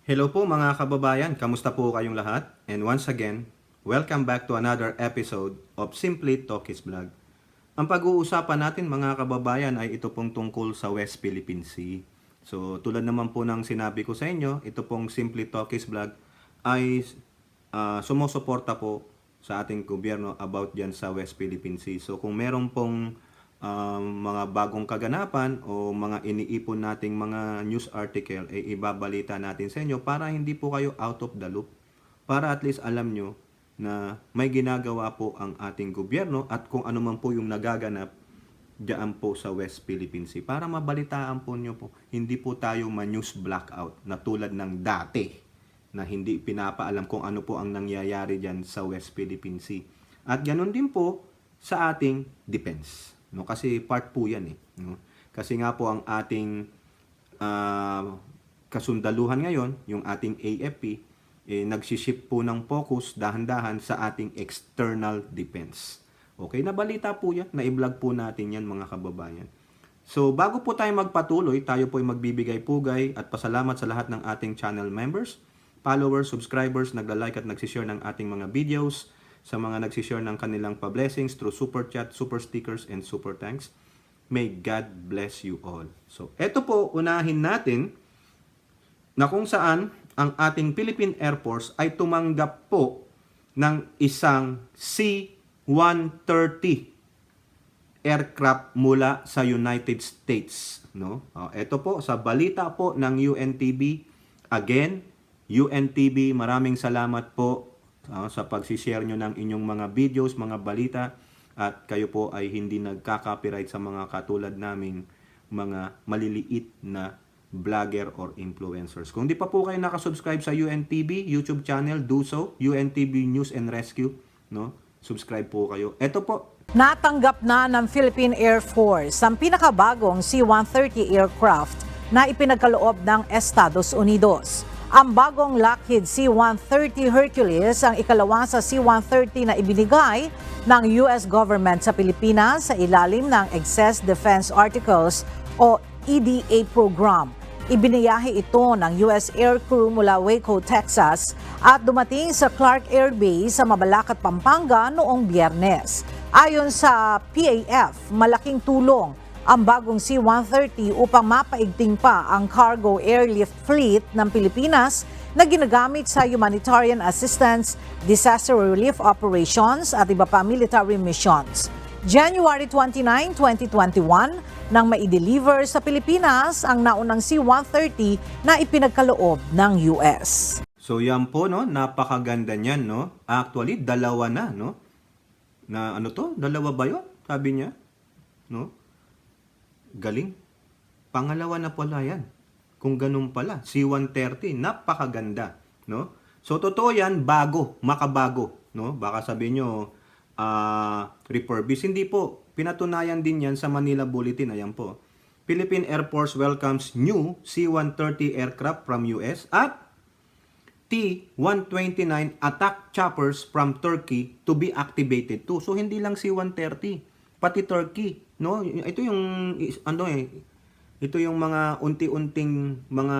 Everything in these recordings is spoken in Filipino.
Hello po mga kababayan, kamusta po kayong lahat? And once again, welcome back to another episode of Simply Talkies Vlog. Ang pag-uusapan natin mga kababayan ay ito pong tungkol sa West Philippine Sea. So tulad naman po ng sinabi ko sa inyo, ito pong Simply Talkies Vlog ay sumusuporta po sa ating gobyerno about dyan sa West Philippine Sea. So kung meron pong mga bagong kaganapan o mga iniipon nating mga news article ay ibabalita natin sa inyo para hindi po kayo out of the loop. Para at least alam nyo na may ginagawa po ang ating gobyerno at kung ano man po yung nagaganap diyan po sa West Philippine Sea. Para mabalitaan po nyo po, hindi po tayo ma-news blackout na tulad ng dati na hindi pinapaalam kung ano po ang nangyayari dyan sa West Philippine Sea. At ganoon din po sa ating defense. No, kasi part po 'yan no? Kasi nga po ang ating kasundaluhan ngayon, yung ating AFP, nagsiship po ng focus dahan-dahan sa ating external defense. Okay, nabalita po 'yan, na-i-vlog po natin 'yan mga kababayan. So, bago po tayo magpatuloy, tayo po ay magbibigay pugay at pasalamat sa lahat ng ating channel members, followers, subscribers, nagla-like at nagsishare ng ating mga videos, sa mga nagsishare ng kanilang pa-blessings through super chat, super stickers, and super thanks. May God bless you all. So, eto po, unahin natin na kung saan ang ating Philippine Air Force ay tumanggap po ng isang C-130 aircraft mula sa United States. No? Ito po, sa balita po ng UNTV. Again, UNTV, maraming salamat po sa pag-share nyo ng inyong mga videos, mga balita, at kayo po ay hindi nagka-copyright sa mga katulad naming mga maliliit na vlogger or influencers. Kung di pa po kayo nakasubscribe sa UNTV YouTube channel, do so. UNTV News and Rescue, no? Subscribe po kayo. Ito po. Natanggap na ng Philippine Air Force ang pinakabagong C-130 aircraft na ipinagkaloob ng Estados Unidos. Ang bagong Lockheed C-130 Hercules ang ikalawa sa C-130 na ibinigay ng US government sa Pilipinas sa ilalim ng Excess Defense Articles o EDA program. Ibiniyahe ito ng US Air Crew mula Waco, Texas at dumating sa Clark Air Base sa Mabalacat, Pampanga noong Biyernes. Ayon sa PAF, malaking tulong ang bagong C-130 upang mapaigting pa ang cargo airlift fleet ng Pilipinas na ginagamit sa humanitarian assistance, disaster relief operations at iba pa military missions. January 29, 2021, nang maideliver sa Pilipinas ang naunang C-130 na ipinagkaloob ng US. So yan po, no? Napakaganda niyan, no? Actually, dalawa na, no? Na ano to? Dalawa ba yun? Sabi niya, no? Galing. Pangalawa na pala yan. Kung ganun pala, C-130, napakaganda, no? So totoo yan, bago, makabago, no? Baka sabihin nyo, refurbish. Hindi po, pinatunayan din yan sa Manila Bulletin. Ayan po. Philippine Air Force welcomes new C-130 aircraft from US at T-129 attack choppers from Turkey to be activated too. So hindi lang C-130, pati Turkey, no? Ito yung ito yung mga unti-unting mga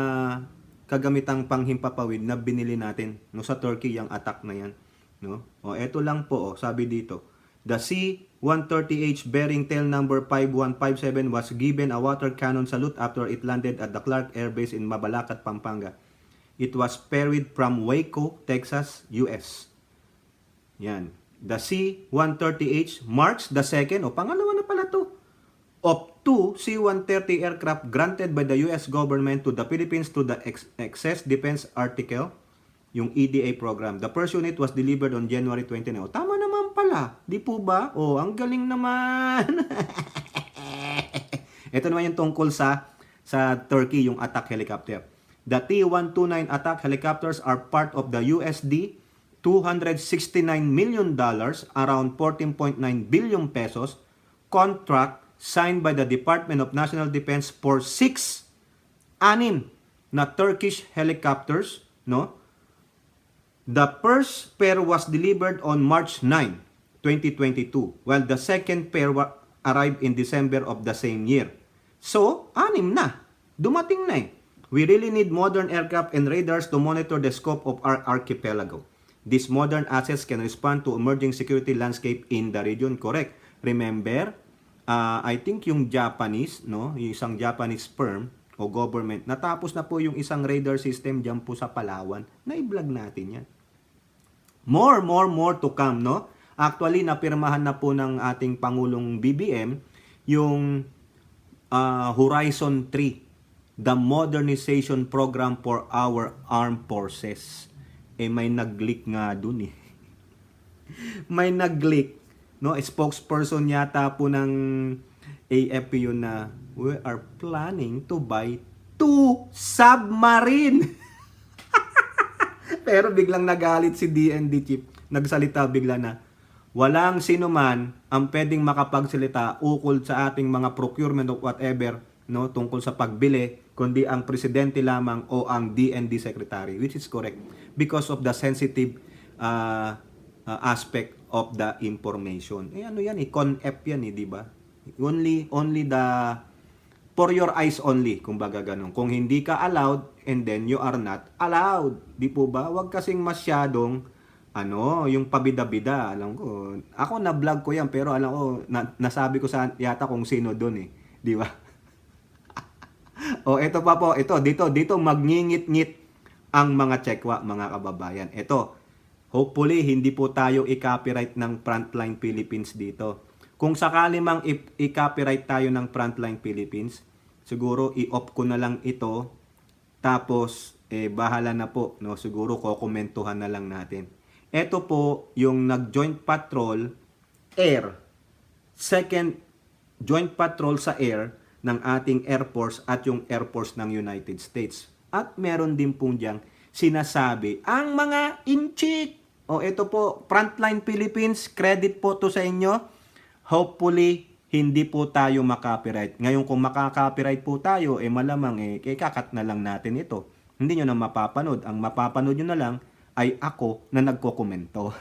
kagamitang panghimpapawid na binili natin, no, sa Turkey, yung attack na yan, no? Ito lang po, sabi dito. The C-130H bearing tail number 5157 was given a water cannon salute after it landed at the Clark Air Base in Mabalacat, Pampanga. It was ferried from Waco, Texas, US. Yan. The C-130H marks the second, pangalawa na pala to, of two C-130 aircraft granted by the US government to the Philippines through the Excess Defense Article, yung EDA program. The first unit was delivered on January 29. Tama naman pala. Di po ba? Ang galing naman. Ito naman yung tungkol sa Turkey, yung attack helicopter. The T-129 attack helicopters are part of the USD $269 million, around 14.9 billion pesos, contract signed by the Department of National Defense for 6 na Turkish helicopters, no? The first pair was delivered on March 9, 2022, while the second pair arrived in December of the same year. So, 6 na. Dumating na We really need modern aircraft and radars to monitor the scope of our archipelago. These modern assets can respond to emerging security landscape in the region. Correct. Remember, I think yung Japanese, no, yung isang Japanese firm o government, natapos na po yung isang radar system dyan po sa Palawan. Na-vlog natin yan. More to come, no? Actually, napirmahan na po ng ating Pangulong BBM yung Horizon 3, the modernization program for our armed forces. May nag-leak nga dun eh. May nag-leak, no? Spokesperson yata po ng AFP yun na we are planning to buy 2 submarine. Pero biglang nagalit si DND chief. Nagsalita bigla na, walang sino man ang pwedeng makapagsalita ukol sa ating mga procurement of whatever, no, tungkol sa pagbili, kundi ang presidente lamang o ang DND secretary, which is correct because of the sensitive aspect of the information. Ano yan eh, con-ep yan eh, di ba? Only the for your eyes only, kumbaga ganun. Kung hindi ka allowed and then you are not allowed, di po ba? Huwag kasing masyadong yung pabida-bida. Alam ko, ako na-vlog ko yan, pero alam ko, nasabi ko sa yata kung sino doon eh. Di ba? O, ito pa po. Dito magngingit-ngit ang mga Chekwa, mga kababayan. Ito, hopefully, hindi po tayo i-copyright ng Frontline Philippines dito. Kung sakali mang i-copyright tayo ng Frontline Philippines, siguro i-off ko na lang ito. Tapos, bahala na po. No? Siguro, kokomentuhan na lang natin. Ito po yung nag-joint patrol air. Second joint patrol sa air ng ating Air Force at yung Air Force ng United States. At meron din po diyang sinasabi ang mga inchik. O ito po, Frontline Philippines, credit po to sa inyo. Hopefully, hindi po tayo makapiright. Ngayon kung makaka-copyright po tayo, malamang kakat na lang natin ito. Hindi nyo na mapapanood. Ang mapapanood nyo na lang ay ako na nagkokomento.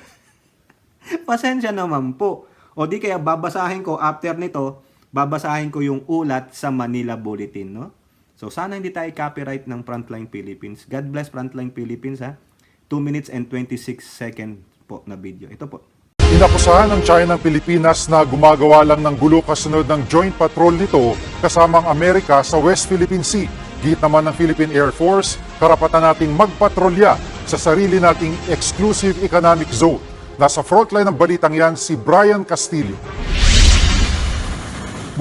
Pasensya naman po. O di kaya babasahin ko after nito, babasahin ko yung ulat sa Manila Bulletin, no? So sana hindi tayo copyright ng Frontline Philippines. God bless Frontline Philippines, ha. 2 minutes and 26 seconds po na video. Ito po. Inakusahan ng China ang Pilipinas na gumagawa lang ng gulo kasunod ng joint patrol nito kasama ang Amerika sa West Philippine Sea. Git naman ng Philippine Air Force, karapatan nating magpatrolya sa sarili nating exclusive economic zone. Nasa frontline ng balitang yan si Brian Castillo.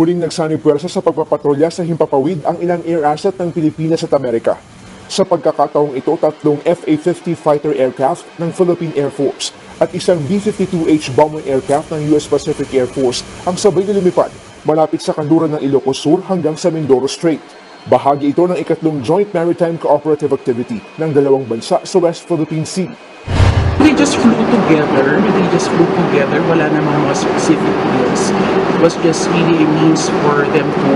Muling nagsanib puwersa sa pagpapatrolya sa himpapawid ang ilang air asset ng Pilipinas at Amerika. Sa pagkakataong ito, 3 F-A-50 fighter aircraft ng Philippine Air Force at isang B-52H bomber aircraft ng US Pacific Air Force ang sabay na lumipad malapit sa kanluran ng Ilocos Sur hanggang sa Mindoro Strait. Bahagi ito ng ikatlong Joint Maritime Cooperative Activity ng dalawang bansa sa West Philippine Sea. They just flew together. Wala namang mga specific deals. It was just really a means for them to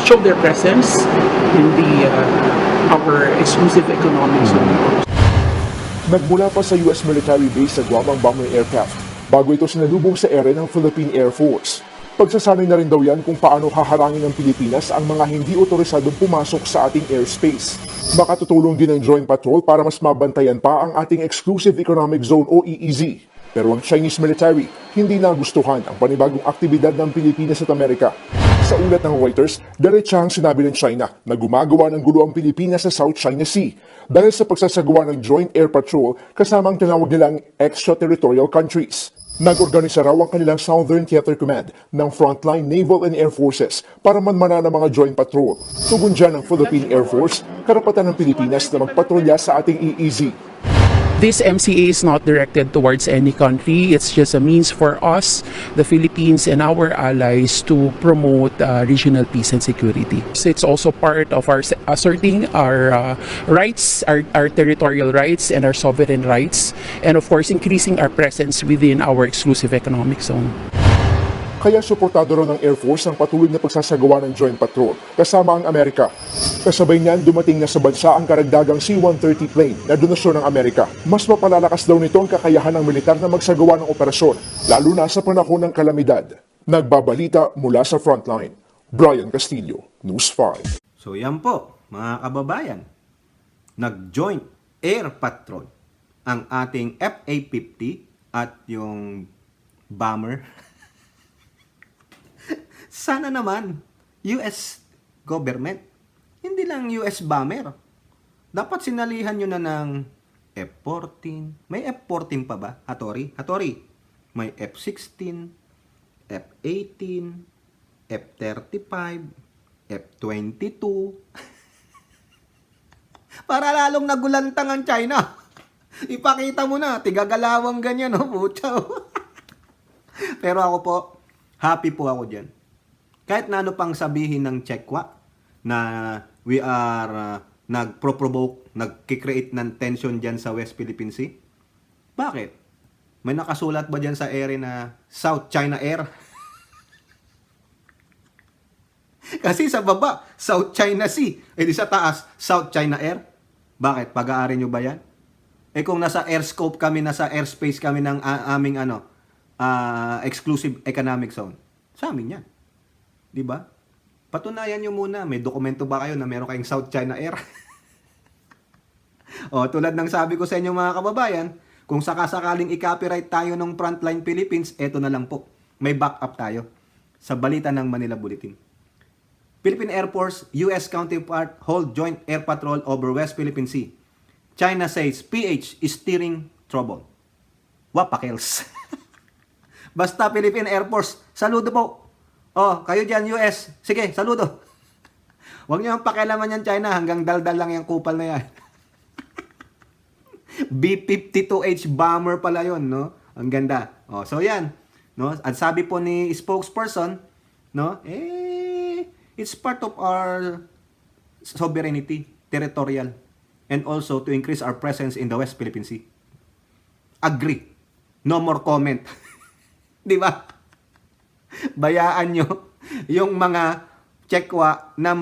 show their presence in our exclusive economic zone. Nagmula pa sa US military base sa Guam ang bomber aircraft bago ito sinalubong sa ere ng Philippine Air Force. Pagsasanay na rin daw yan kung paano haharangin ng Pilipinas ang mga hindi otorisadong pumasok sa ating airspace. Makatutulong din ang Joint Patrol para mas mabantayan pa ang ating Exclusive Economic Zone o EEZ. Pero ang Chinese military hindi nagustuhan ang panibagong aktibidad ng Pilipinas at Amerika. Sa ulat ng Reuters, diretsahang sinabi ng China na gumagawa ng gulo ang Pilipinas sa South China Sea dahil sa pagsasagawa ng Joint Air Patrol kasama ang tinawag nilang extraterritorial countries. Nag-organisa raw ang kanilang Southern Theater Command ng Frontline Naval and Air Forces para manmana ng mga joint patrol. Tugon dyan ng Philippine Air Force, karapatan ng Pilipinas na magpatrolya sa ating EEZ. This MCA is not directed towards any country. It's just a means for us, the Philippines and our allies to promote regional peace and security. So it's also part of our asserting our rights, our territorial rights and our sovereign rights, and of course increasing our presence within our exclusive economic zone. Kaya suportado raw ng Air Force ang patuloy na pagsasagawa ng joint patrol kasama ang Amerika. Kasabay niyan, dumating na sa bansa ang karagdagang C-130 plane na donasyon ng Amerika. Mas mapalalakas daw nito ang kakayahan ng militar na magsagawa ng operasyon, lalo na sa panahon ng kalamidad. Nagbabalita mula sa frontline. Brian Castillo, News 5. So yan po, mga kababayan. Nag-joint air patrol ang ating FA-50 at yung bomber. Sana naman, US government, hindi lang US bomber. Dapat sinalihan nyo na ng F-14. May F-14 pa ba? Hattori? May F-16, F-18, F-35, F-22. Para lalong nagulantang ang China. Ipakita mo na, tigagalawang ganyan, no? Pucha. Pero ako po, happy po ako dyan. Kahit na ano pang sabihin ng Chekwa na we are nagpro-provoke, nagkikreate ng tension dyan sa West Philippine Sea. Bakit? May nakasulat ba dyan sa area na South China Air? Kasi sa baba, South China Sea. Eh di sa taas, South China Air. Bakit? Pag-aari nyo ba yan? Eh kung nasa airscope kami, nasa airspace kami ng aming exclusive economic zone. Sa amin yan. Di ba? Patunayan nyo muna, may dokumento ba kayo na meron kayong South China Air? O, tulad ng sabi ko sa inyo mga kababayan, kung sakasakaling i-copyright tayo ng Frontline Philippines, eto na lang po. May backup tayo sa balita ng Manila Bulletin. Philippine Air Force, US counterpart hold joint air patrol over West Philippine Sea. China says PH is steering trouble. Wapakels. Basta Philippine Air Force, saludo po. Oh, kayo dyan US, sige, saludo. Huwag niyo ang pakialaman yan China, hanggang daldal lang yung kupal na yan. B-52H bomber pala yun, no? Ang ganda. Oh, so yan, no? At sabi po ni spokesperson, no? It's part of our sovereignty, territorial, and also to increase our presence in the West Philippine Sea. Agree. No more comment. Di ba? Bayaan nyo yung mga Chekwa na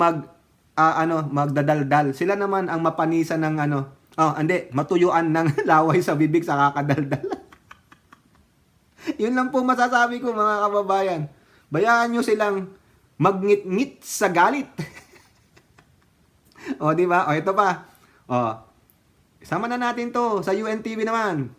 magdadaldal. Sila naman ang mapanisan ng matuyuan ng laway sa bibig sa kakadaldal. Yun lang po masasabi ko mga kababayan. Bayaan nyo silang magngit-ngit sa galit. O, di ba? O, ito pa. O, isama na natin to sa UNTV naman.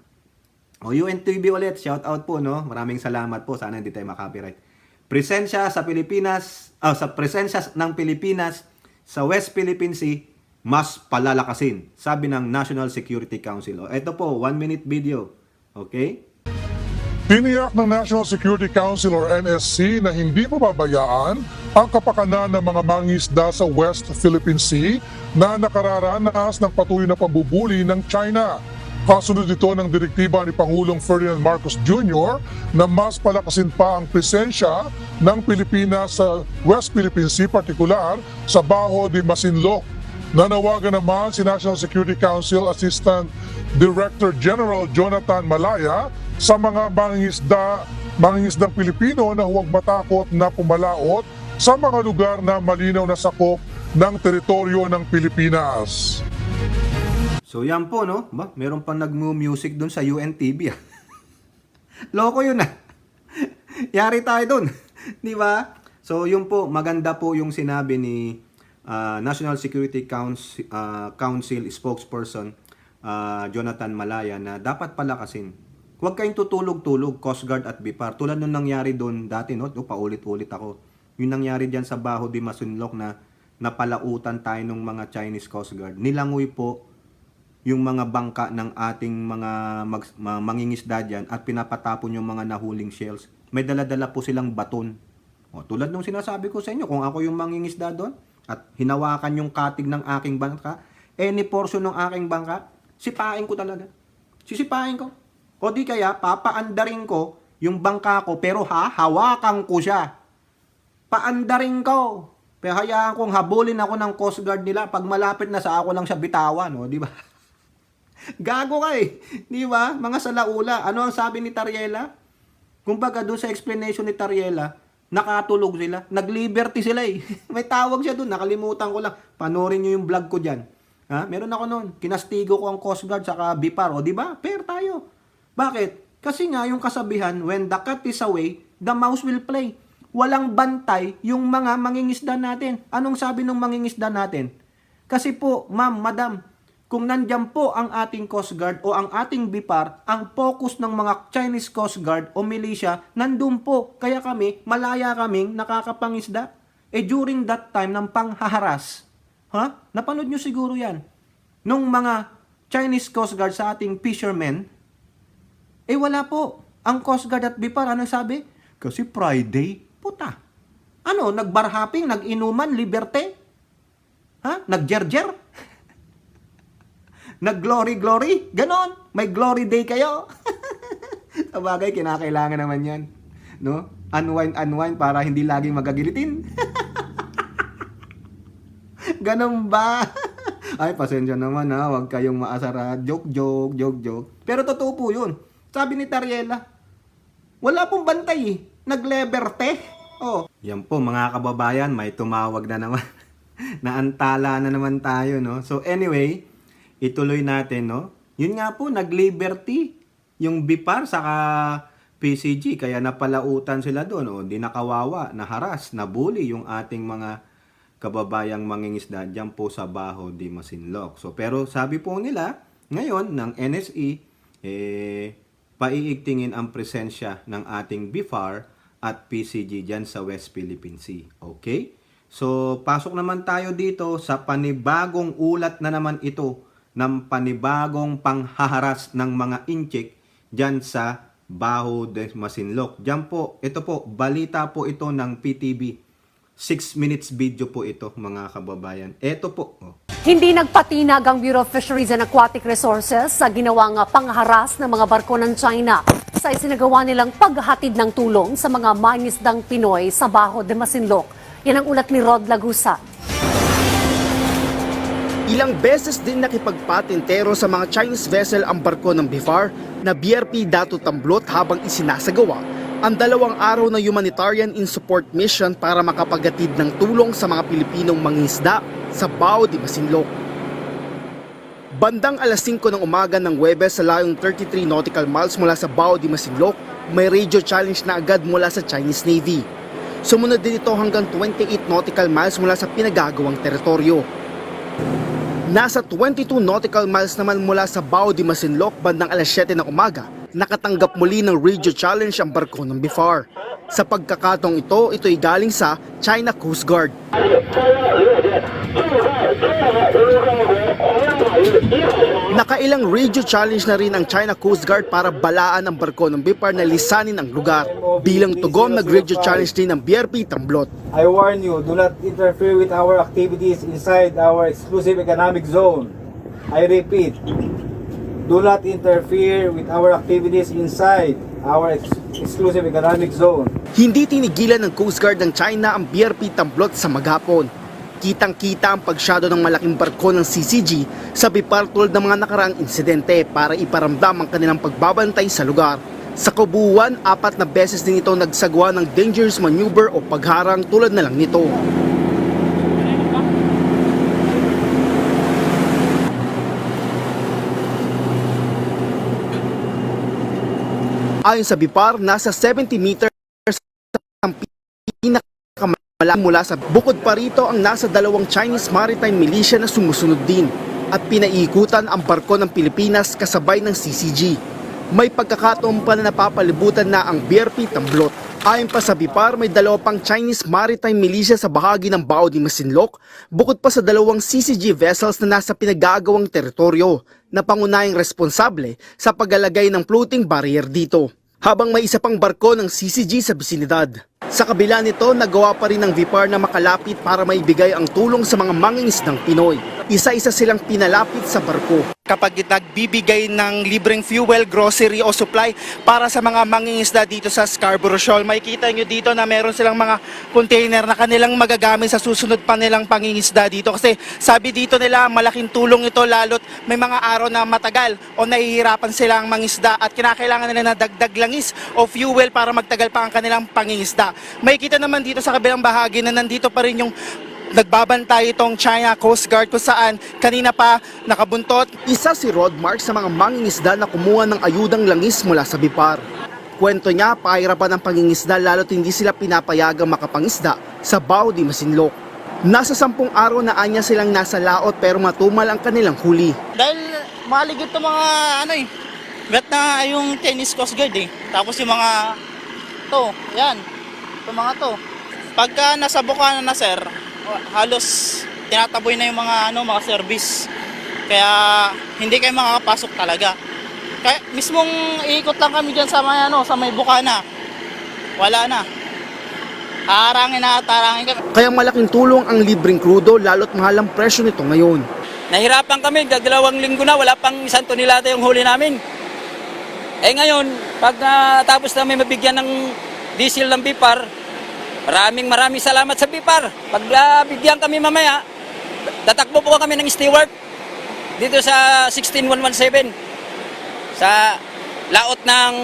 O, UNTV ulit. Shout out po, no? Maraming salamat po. Sana hindi tayo makopyright. Presensya sa Pilipinas, sa presensya ng Pilipinas sa West Philippine Sea, mas palalakasin. Sabi ng National Security Council. O, ito po, 1-minute video. Okay? Tiniyak ng National Security Council or NSC na hindi mababayaan ang kapakanan ng mga mangingisda sa West Philippine Sea na nakararanas ng patuloy na pambubuli ng China. Kasunod ito ng direktiba ni Pangulong Ferdinand Marcos Jr. na mas palakasin pa ang presensya ng Pilipinas sa West Philippine Sea, partikular sa Baho de Masinloc. Nanawagan naman si National Security Council Assistant Director General Jonathan Malaya sa mga mangingisdang Pilipino na huwag matakot na pumalaot sa mga lugar na malinaw na sakop ng teritoryo ng Pilipinas. So yan po, no? Ba, meron pang nag-music dun sa UNTV. Loko yun Yari tayo dun. Di ba? So yun po, maganda po yung sinabi ni National Security Council spokesperson Jonathan Malaya na dapat palakasin. Huwag kayong tutulog-tulog, Coast Guard at BIPAR. Tulad nung nangyari doon dati, no? Paulit-ulit ako. Yung nangyari dyan sa Baho de Masinloc na napalautan tayo ng mga Chinese Coast Guard. Nilangoy po yung mga bangka ng ating mga mangingisda dyan at pinapatapon yung mga nahuling shells. May dala-dala po silang baton. O, tulad nung sinasabi ko sa inyo, kung ako yung mangingisda doon at hinawakan yung katig ng aking bangka, any portion ng aking bangka, sipain ko talaga. Sisipain ko. O di kaya, papaandarin ko yung bangka ko, pero hawakan ko siya. Paandarin ko. Pero hayaan kong habulin ako ng Coast Guard nila. Pag malapit na sa ako lang siya bitawan, o, di ba? Gago ka di ba? Mga salaula. Ano ang sabi ni Tariela? Kumbaga doon sa explanation ni Tariela, nakatulog sila. Nag-liberty sila May tawag siya doon, nakalimutan ko lang. Panoorin niyo yung vlog ko diyan. Ha? Meron ako noon. Kinastigo ko ang Coast Guard saka BIPAR, o di ba? Fair tayo. Bakit? Kasi nga yung kasabihan, when the cat is away, the mouse will play. walang bantay yung mga mangingisda natin. Anong sabi ng mangingisda natin? Kasi po, ma'am, madam, kung nandyan po ang ating Coast Guard o ang ating BIPAR, ang focus ng mga Chinese Coast Guard o militia, nandun po. Kaya kami, malaya kaming nakakapangisda. During that time ng panghaharas, napanood nyo siguro yan. Nung mga Chinese Coast Guard sa ating fishermen, wala po. Ang Coast Guard at BIPAR, anong sabi? Kasi Friday, puta. Ano, nagbarhaping, nag-inuman, liberte? Nagjerjer? Nag-glory-glory? Ganon. May glory day kayo. Sabagay, kinakailangan naman yan. No? Unwind para hindi laging magagilitin. Ganon ba? Ay, pasensya naman huwag kayong maasara. Joke. Pero totoo po yun. Sabi ni Tariela, wala pong bantay nagleberte. Yan po mga kababayan, may tumawag na naman. Naantala na naman tayo, no? So anyway, ituloy natin, no? Yun nga po, nag-liberty yung BIPAR saka PCG, kaya napalautan sila doon, di nakawawa, naharas, nabully yung ating mga kababayang mangingisda dyan po sa Baho de Masinloc. So pero sabi po nila, ngayon ng NSE, paiigtingin ang presensya ng ating BIFAR at PCG dyan sa West Philippine Sea. Okay? So, pasok naman tayo dito sa panibagong ulat na naman ito ng panibagong panghaharas ng mga inchik dyan sa Baho de Masinloc. Dyan po, ito po, balita po ito ng PTV. 6 minutes video po ito, mga kababayan. Ito po. Hindi nagpatinag ang Bureau of Fisheries and Aquatic Resources sa ginawang pangharas ng mga barko ng China sa isinagawa nilang paghatid ng tulong sa mga mangingisdang Pinoy sa Baho de Masinloc. Yan ang ulat ni Rod Lagusa. Ilang beses din nakipagpatintero sa mga Chinese vessel ang barko ng BIFAR na BRP Dato Tamblot habang isinasagawa ang 2 araw na humanitarian in support mission para makapagatid ng tulong sa mga Pilipinong mangingisda sa Baho de Masinloc. Bandang alas 5 ng umaga ng Huwebes sa layong 33 nautical miles mula sa Baho de Masinloc, may radio challenge na agad mula sa Chinese Navy. Sumunod din ito hanggang 28 nautical miles mula sa pinagagawang teritoryo. Nasa 22 nautical miles naman mula sa Baho de Masinloc bandang alas 7 ng umaga, nakatanggap muli ng radio challenge ang barko ng BIFAR. Sa pagkakataong ito'y galing sa China Coast Guard. Nakailang radio challenge na rin ang China Coast Guard para balaan ang barko ng BIFAR na lisanin ang lugar. Bilang tugon, nag-radio challenge din ng BRP Tamblot. I warn you, do not interfere with our activities inside our exclusive economic zone. I repeat, do not interfere with our activities inside our exclusive economic zone. Hindi tinigilan ng Coast Guard ng China ang BRP Tamblot sa maghapon. Kitang-kita ang pagsyado ng malaking barko ng CCG sa BIFAR tulad ng mga nakaraang insidente para iparamdam ang kanilang pagbabantay sa lugar. Sa kabuuan, 4 na beses din ito nagsagawa ng dangerous maneuver o pagharang tulad na lang nito. Ayon sa BIFAR, nasa 70 meters ang pinakamalang mula sa bukod pa rito ang nasa 2 Chinese maritime militia na sumusunod din at pinaikutan ang barko ng Pilipinas kasabay ng CCG. May pagkakataon pa na napapalibutan na ang BRP Tamblot. Ayon pa sa BIFAR, may 2 pang Chinese maritime militia sa bahagi ng Baho de Masinloc bukod pa sa 2 CCG vessels na nasa pinagagawang teritoryo na pangunahing responsable sa paglalagay ng floating barrier dito. Habang may isa pang barko ng CCG sa bisinidad. Sa kabila nito, nagawa pa rin ng BIFAR na makalapit para maibigay ang tulong sa mga mangingisdang Pinoy. Isa-isa silang pinalapit sa barko. Kapag nagbibigay ng libreng fuel, grocery o supply para sa mga mangingisda dito sa Scarborough Shoal. Makikita nyo dito na meron silang mga container na kanilang magagamit sa susunod pa nilang pangingisda dito. Kasi sabi dito nila malaking tulong ito lalo't may mga araw na matagal o nahihirapan silang mangisda at kinakailangan nila na dagdag langis o fuel para magtagal pa ang kanilang pangingisda. Makikita naman dito sa kabilang bahagi na nandito pa rin yung nagbabantay itong China Coast Guard kung saan kanina pa nakabuntot. Isa si Rod Mark sa mga mangingisda na kumuha ng ayudang langis mula sa BIFAR. Kwento niya, pahirapan ang pangingisda lalo't hindi sila pinapayagang makapangisda sa Bao de Masinloc. Nasa 10 araw na anya silang nasa laot pero matumal ang kanilang huli. Dahil maligid to mga bet na yung Chinese Coast Guard Tapos yung mga to, yan. Yung mga to. Pagka nasa Bukana na sir, halos tinataboy na yung mga service. Kaya hindi kayo makakapasok talaga. Kaya mismong iikot lang kami diyan sa may Bukana. Wala na. Haharangin kami. Kaya malaking tulong ang libreng krudo lalo't mahal ang presyo nito ngayon. Nahirapan kami, 2 linggo na, wala pang 1 tonelada yung huli namin. Eh ngayon, pag tapos namin mabigyan ng diesel ng BIPAR, maraming salamat sa BIPAR. Pag bigyan kami mamaya, tatakbo po kami ng steward dito sa 16117 sa laot ng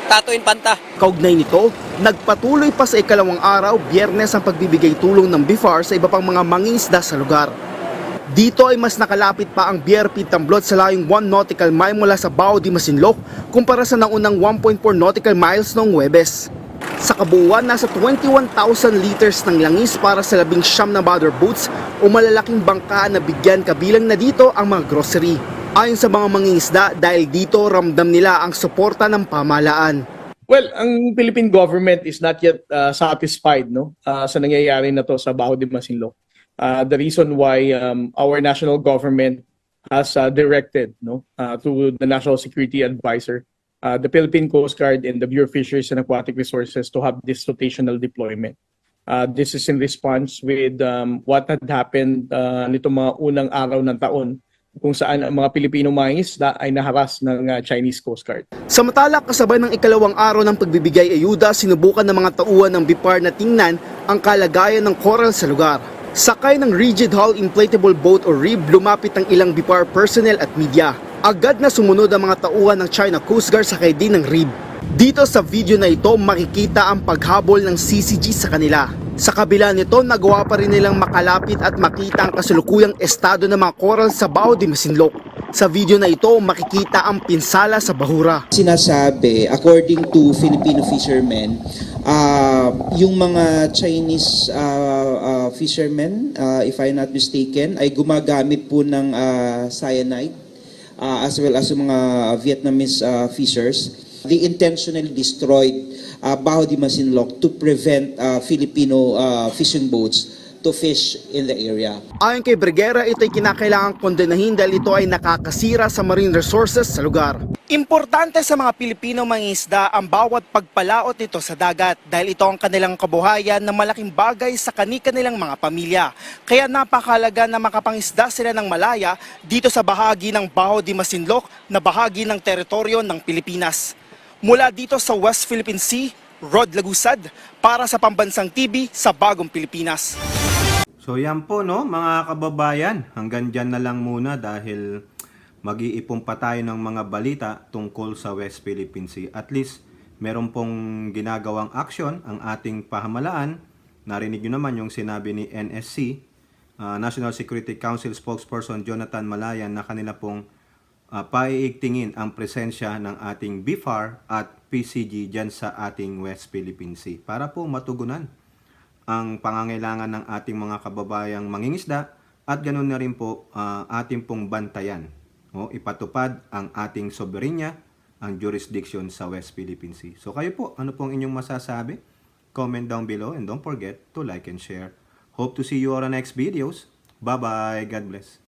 Tato Infanta. Kaugnay nito, nagpatuloy pa sa ikalawang araw, Biyernes ang pagbibigay tulong ng BIFAR sa iba pang mga mangingisda sa lugar. Dito ay mas nakalapit pa ang BRP Tamblot sa layong 1 nautical mile mula sa Bao de Masinloc kumpara sa naunang 1.4 nautical miles noong Huwebes. Sa kabuuan, nasa 21,000 liters ng langis para sa 19 na mother boats o malalaking bangka na bigyan kabilang na dito ang mga grocery. Ayon sa mga mangingisda, dahil dito ramdam nila ang suporta ng pamahalaan. Well, ang Philippine government is not yet satisfied sa nangyayari na to sa Bao de Masinloc. The reason why our national government has directed to the National Security Advisor, the Philippine Coast Guard and the Bureau of Fisheries and Aquatic Resources to have this rotational deployment. This is in response with what had happened nitong mga unang araw ng taon kung saan ang mga Pilipino mangingisda ay naharas ng Chinese Coast Guard. Samantala, kasabay ng ikalawang araw ng pagbibigay ayuda, sinubukan ng mga tauhan ng BIPAR na tingnan ang kalagayan ng coral sa lugar. Sakay ng rigid hull inflatable boat o RIB, lumapit ang ilang BIPAR personnel at media. Agad na sumunod ang mga tauhan ng China Coast Guard sakay din ng RIB. Dito sa video na ito, makikita ang paghabol ng CCG sa kanila. Sa kabila nito, nagawa pa rin nilang makalapit at makita ang kasulukuyang estado ng mga coral sa Bao de Masinloc. Sa video na ito, makikita ang pinsala sa bahura. Sinasabi, according to Filipino fishermen, yung mga Chinese fishermen, if I'm not mistaken, ay gumagamit po ng cyanide as well as yung mga Vietnamese fishers. They intentionally destroyed Bao de Masinloc to prevent Filipino fishing boats to fish in the area. Ayon kay Briguera, ito'y kinakailangang kondenahin dahil ito ay nakakasira sa marine resources sa lugar. Importante sa mga Pilipino mangingisda ang bawat pagpalaot nito sa dagat dahil ito ang kanilang kabuhayan na malaking bagay sa kanilang mga pamilya. Kaya napakahalaga na makapangisda sila ng malaya dito sa bahagi ng Bao de Masinloc na bahagi ng teritoryo ng Pilipinas. Mula dito sa West Philippine Sea, Rod Lagusad para sa Pambansang TV sa Bagong Pilipinas. So yan po mga kababayan, hanggang dyan na lang muna dahil mag-iipon pa tayo ng mga balita tungkol sa West Philippine Sea. At least meron pong ginagawang aksyon ang ating pahamalaan. Narinig nyo naman yung sinabi ni NSC, National Security Council spokesperson Jonathan Malayan, na kanila pong paiigtingin ang presensya ng ating BIFAR at PCG dyan sa ating West Philippine Sea para po matugunan ang pangangailangan ng ating mga kababayang mangingisda at ganoon na rin po ating pong bantayan ipatupad ang ating soberenya, ang jurisdiction sa West Philippine Sea. So kayo po, ano pong inyong masasabi? Comment down below and don't forget to like and share. Hope to see you on our next videos. Bye-bye. God bless.